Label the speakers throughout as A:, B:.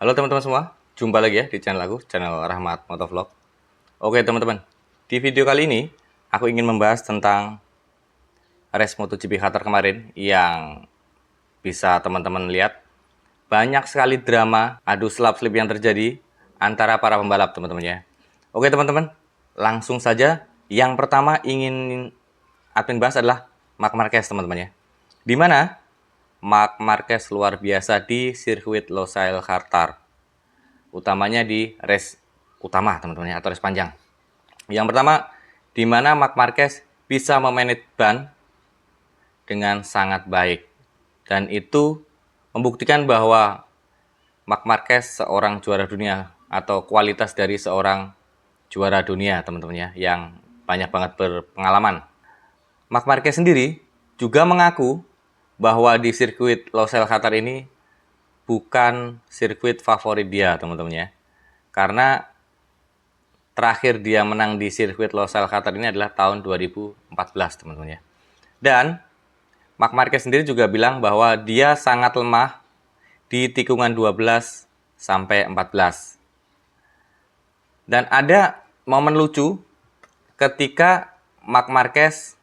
A: Halo teman-teman semua, jumpa lagi ya di channel aku, channel Rahmat Motovlog. Oke teman-teman, di video kali ini aku ingin membahas tentang race MotoGP Qatar kemarin yang bisa teman-teman lihat. Banyak sekali drama, adu selap-selip yang terjadi antara para pembalap teman-teman ya. Oke teman-teman, langsung saja. Yang pertama ingin admin bahas adalah Marc Marquez teman-teman ya. Dimana Marc Marquez luar biasa di sirkuit Losail Qatar, utamanya di race utama teman-teman ya, atau race panjang. Yang pertama, di mana Marc Marquez bisa memanage ban dengan sangat baik, dan itu membuktikan bahwa Marc Marquez seorang juara dunia atau kualitas dari seorang juara dunia teman-teman ya, yang banyak banget berpengalaman. Marc Marquez sendiri juga mengaku bahwa di sirkuit Losail Qatar ini bukan sirkuit favorit dia teman-teman ya. Karena terakhir dia menang di sirkuit Losail Qatar ini adalah tahun 2014 teman-teman ya. Dan Marc Marquez sendiri juga bilang bahwa dia sangat lemah di tikungan 12 sampai 14. Dan ada momen lucu ketika Marc Marquez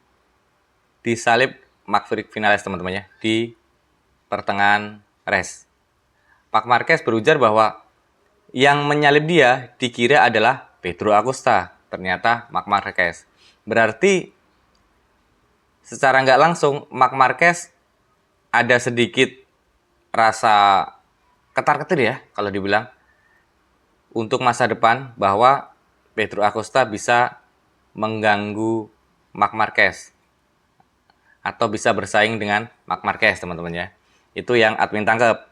A: disalip Maverick Vinales teman-teman ya, di pertengahan race. Marc Marquez berujar bahwa yang menyalip dia dikira adalah Pedro Acosta, ternyata Marc Marquez. Berarti secara nggak langsung Marc Marquez ada sedikit rasa ketar-ketir ya kalau dibilang untuk masa depan, bahwa Pedro Acosta bisa mengganggu Marc Marquez atau bisa bersaing dengan Marc Marquez teman-teman ya. Itu yang admin tangkap.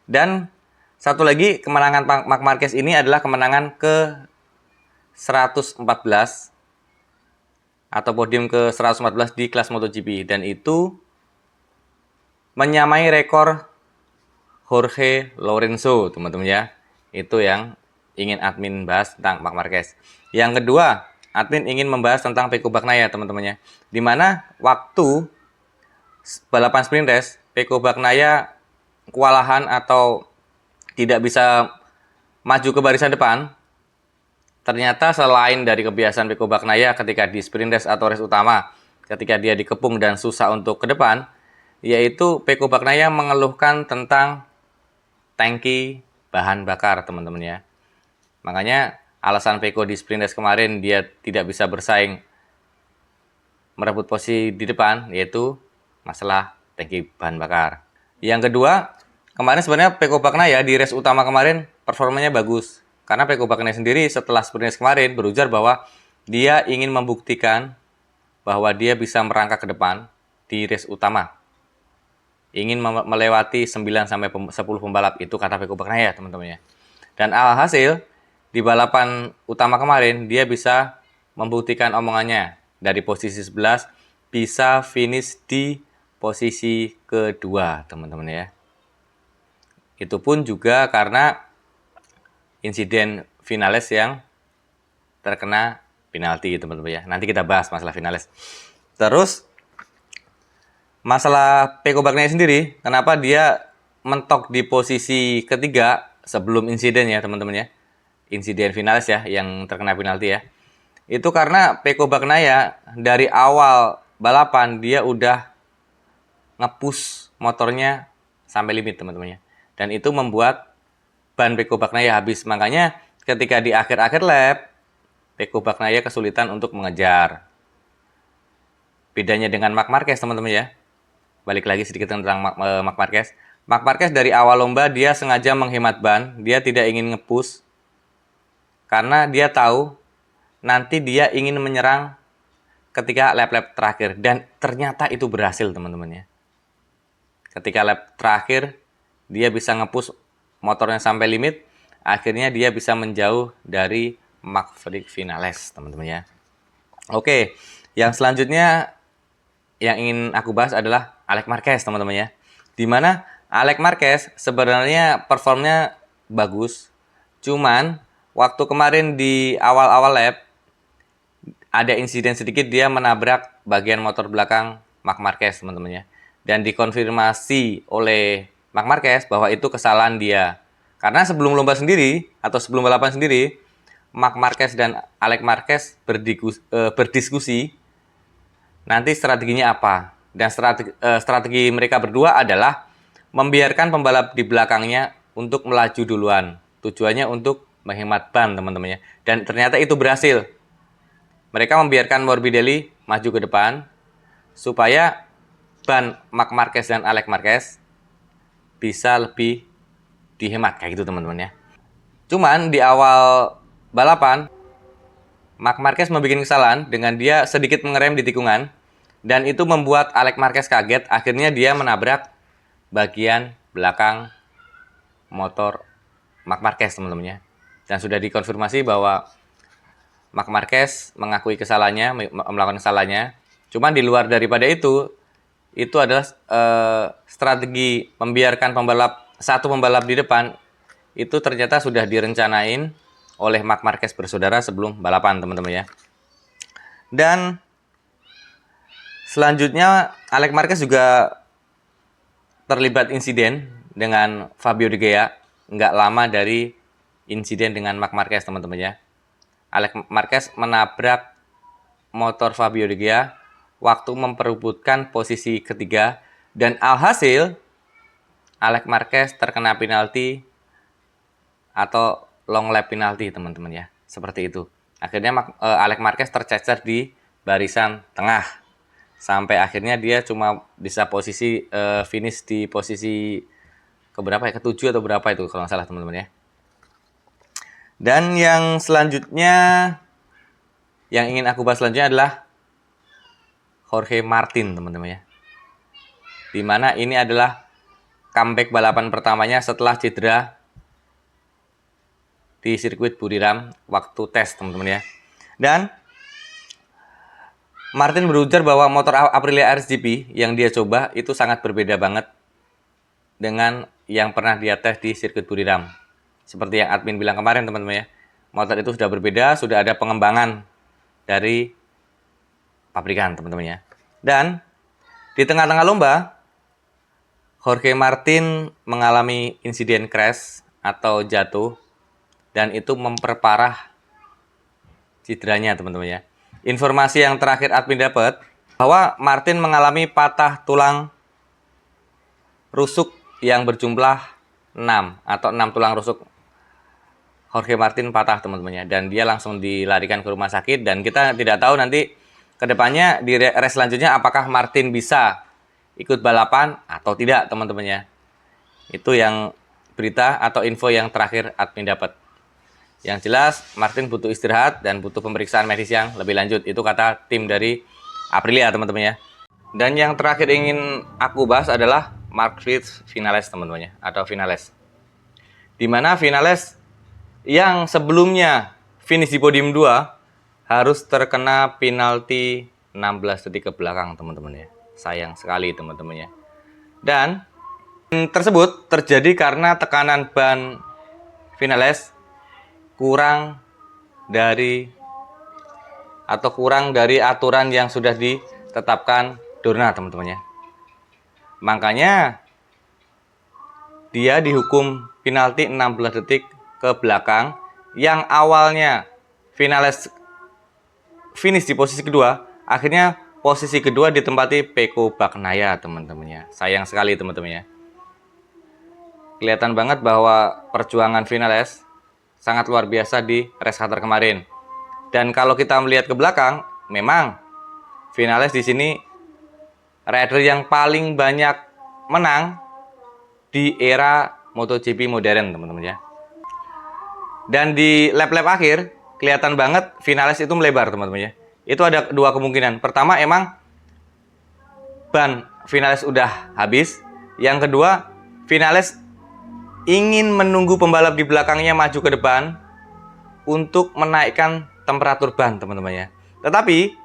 A: Dan satu lagi, kemenangan Marc Marquez ini adalah kemenangan ke 114 atau podium ke 114 di kelas MotoGP, dan itu menyamai rekor Jorge Lorenzo teman-teman ya. Itu yang ingin admin bahas tentang Marc Marquez. Yang kedua, admin ingin membahas tentang Pecco Bagnaia teman-teman ya. Dimana waktu balapan sprint race, Pecco Bagnaia kewalahan atau tidak bisa maju ke barisan depan. Ternyata selain dari kebiasaan Pecco Bagnaia ketika di sprint race atau race utama, ketika dia dikepung dan susah untuk ke depan, yaitu Pecco Bagnaia mengeluhkan tentang tangki bahan bakar teman-teman ya. Makanya alasan Pecco di sprint race kemarin dia tidak bisa bersaing merebut posisi di depan, yaitu masalah tangki bahan bakar. Yang kedua, kemarin sebenarnya Pecco Bagnaia di race utama kemarin performanya bagus. Karena Pecco Bagnaia sendiri setelah sprint race kemarin berujar bahwa dia ingin membuktikan bahwa dia bisa merangkak ke depan di race utama. Ingin melewati 9 sampai 10 pembalap, itu kata Pecco Bagnaia teman-teman ya. Dan alhasil di balapan utama kemarin dia bisa membuktikan omongannya, dari posisi 11 bisa finish di posisi kedua teman-teman ya. Itu pun juga karena insiden Vinales yang terkena penalti teman-teman ya. Nanti kita bahas masalah Vinales. Terus masalah Pecco Bagnaia sendiri, kenapa dia mentok di posisi ketiga sebelum insiden ya teman-teman ya. Insiden Vinales ya yang terkena penalti ya. Itu karena Pecco Bagnaia dari awal balapan dia udah nge-push motornya sampai limit teman-teman ya. Dan itu membuat ban Pecco Bagnaia habis. Makanya ketika di akhir-akhir lap, Pecco Bagnaia kesulitan untuk mengejar. Bedanya dengan Marc Marquez teman-teman ya. Balik lagi sedikit tentang Marc Marquez. Marc Marquez dari awal lomba dia sengaja menghemat ban. Dia tidak ingin nge-push. Karena dia tahu nanti dia ingin menyerang ketika lap-lap terakhir. Dan ternyata itu berhasil teman-teman ya. Ketika lap terakhir dia bisa nge-push motornya sampai limit, akhirnya dia bisa menjauh dari Maverick Vinales teman-teman ya. Oke, yang selanjutnya yang ingin aku bahas adalah Alex Marquez teman-teman ya. Dimana Alex Marquez sebenarnya performnya bagus, cuman waktu kemarin di awal-awal lap ada insiden sedikit, dia menabrak bagian motor belakang Marc Marquez teman-teman ya. Dan dikonfirmasi oleh Marc Marquez bahwa itu kesalahan dia. Karena sebelum lomba sendiri atau sebelum balapan sendiri, Marc Marquez dan Alex Marquez berdiskusi nanti strateginya apa. Dan strategi mereka berdua adalah membiarkan pembalap di belakangnya untuk melaju duluan. Tujuannya untuk menghemat ban, teman-temannya. Dan ternyata itu berhasil. Mereka membiarkan Morbidelli maju ke depan supaya ban Marc Marquez dan Alex Marquez bisa lebih dihemat kayak gitu, teman-teman ya. Cuman di awal balapan Marc Marquez membuat kesalahan dengan dia sedikit mengerem di tikungan dan itu membuat Alex Marquez kaget. Akhirnya dia menabrak bagian belakang motor Marc Marquez, teman-teman ya. Dan sudah dikonfirmasi bahwa Marc Marquez mengakui kesalahannya, melakukan kesalahannya. Cuman di luar daripada itu adalah strategi membiarkan satu pembalap di depan itu ternyata sudah direncanain oleh Marc Marquez bersaudara sebelum balapan, teman-teman ya. Dan selanjutnya Alex Marquez juga terlibat insiden dengan Fabio De Gea nggak lama dari insiden dengan Marc Marquez, teman-teman ya. Alex Marquez menabrak motor Fabio De Gea waktu memperebutkan posisi ketiga dan alhasil Alex Marquez terkena penalti atau long lap penalti, teman-teman ya. Seperti itu. Akhirnya Alex Marquez tercecer di barisan tengah. Sampai akhirnya dia cuma bisa finish di posisi keberapa ya? Ketujuh atau berapa itu kalau nggak salah, teman-teman ya. Dan yang selanjutnya yang ingin aku bahas selanjutnya adalah Jorge Martin, teman-teman ya. Dimana ini adalah comeback balapan pertamanya setelah cedera di sirkuit Buriram waktu tes, teman-teman ya. Dan Martin berujar bahwa motor Aprilia RSGP yang dia coba itu sangat berbeda banget dengan yang pernah dia tes di sirkuit Buriram. Seperti yang admin bilang kemarin, teman-teman ya. Motor itu sudah berbeda, sudah ada pengembangan dari pabrikan, teman-teman ya. Dan di tengah-tengah lomba, Jorge Martin mengalami insiden crash atau jatuh dan itu memperparah cederanya, teman-teman ya. Informasi yang terakhir admin dapat bahwa Martin mengalami patah tulang rusuk yang berjumlah 6 atau 6 tulang rusuk. Jorge Martin patah, teman-teman ya, dan dia langsung dilarikan ke rumah sakit dan kita tidak tahu nanti kedepannya di race selanjutnya apakah Martin bisa ikut balapan atau tidak, teman-teman ya. Itu yang berita atau info yang terakhir admin dapat. Yang jelas Martin butuh istirahat dan butuh pemeriksaan medis yang lebih lanjut. Itu kata tim dari Aprilia, teman-teman ya. Dan yang terakhir ingin aku bahas adalah Marquez Vinales, teman-teman ya, atau Vinales. Dimana Vinales yang sebelumnya finish di podium 2 harus terkena penalti 16 detik ke belakang, teman-teman ya. Sayang sekali, teman-teman ya. Dan tersebut terjadi karena tekanan ban Vinales kurang dari aturan yang sudah ditetapkan Dorna, teman-teman ya. Makanya dia dihukum penalti 16 detik ke belakang yang awalnya Vinales finish di posisi kedua, akhirnya posisi kedua ditempati Pecco Bagnaia, teman-teman ya. Sayang sekali, teman-teman ya. Kelihatan banget bahwa perjuangan Vinales sangat luar biasa di race Qatar kemarin. Dan kalau kita melihat ke belakang, memang Vinales di sini rider yang paling banyak menang di era MotoGP modern, teman-teman ya. Dan di lap-lap akhir kelihatan banget Vinales itu melebar, teman-teman ya. Itu ada dua kemungkinan. Pertama, emang ban Vinales udah habis. Yang kedua, Vinales ingin menunggu pembalap di belakangnya maju ke depan untuk menaikkan temperatur ban, teman-teman ya. Tetapi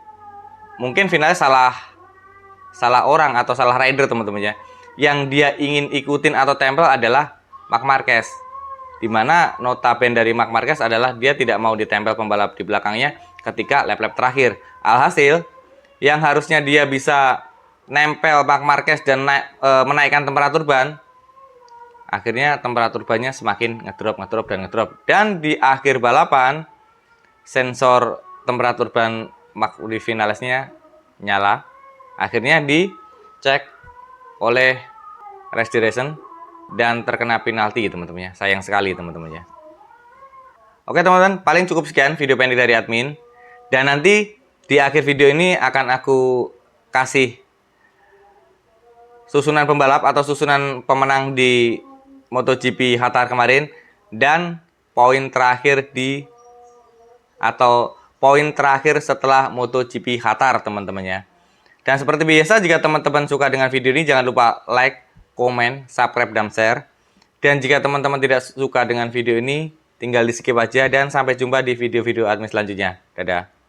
A: mungkin Vinales salah orang atau salah rider, teman-teman ya. Yang dia ingin ikutin atau tempel adalah Marc Marquez. Dimana notabene dari Marc Marquez adalah dia tidak mau ditempel pembalap di belakangnya ketika lap-lap terakhir. Alhasil, yang harusnya dia bisa nempel Marc Marquez dan menaikkan temperatur ban, akhirnya temperatur bannya semakin ngedrop. Dan di akhir balapan, sensor temperatur ban di finalisnya nyala. Akhirnya dicek oleh race direction dan terkena penalti teman-teman ya. Sayang sekali teman-teman ya. Oke teman-teman, paling cukup sekian video pendek dari admin. Dan nanti di akhir video ini akan aku kasih susunan pembalap atau susunan pemenang di MotoGP Qatar kemarin dan poin terakhir poin terakhir setelah MotoGP Qatar teman-teman ya. Dan seperti biasa, jika teman-teman suka dengan video ini, jangan lupa like, komen, subscribe, dan share. Dan jika teman-teman tidak suka dengan video ini, tinggal di skip aja. Dan sampai jumpa di video-video admin selanjutnya. Dadah.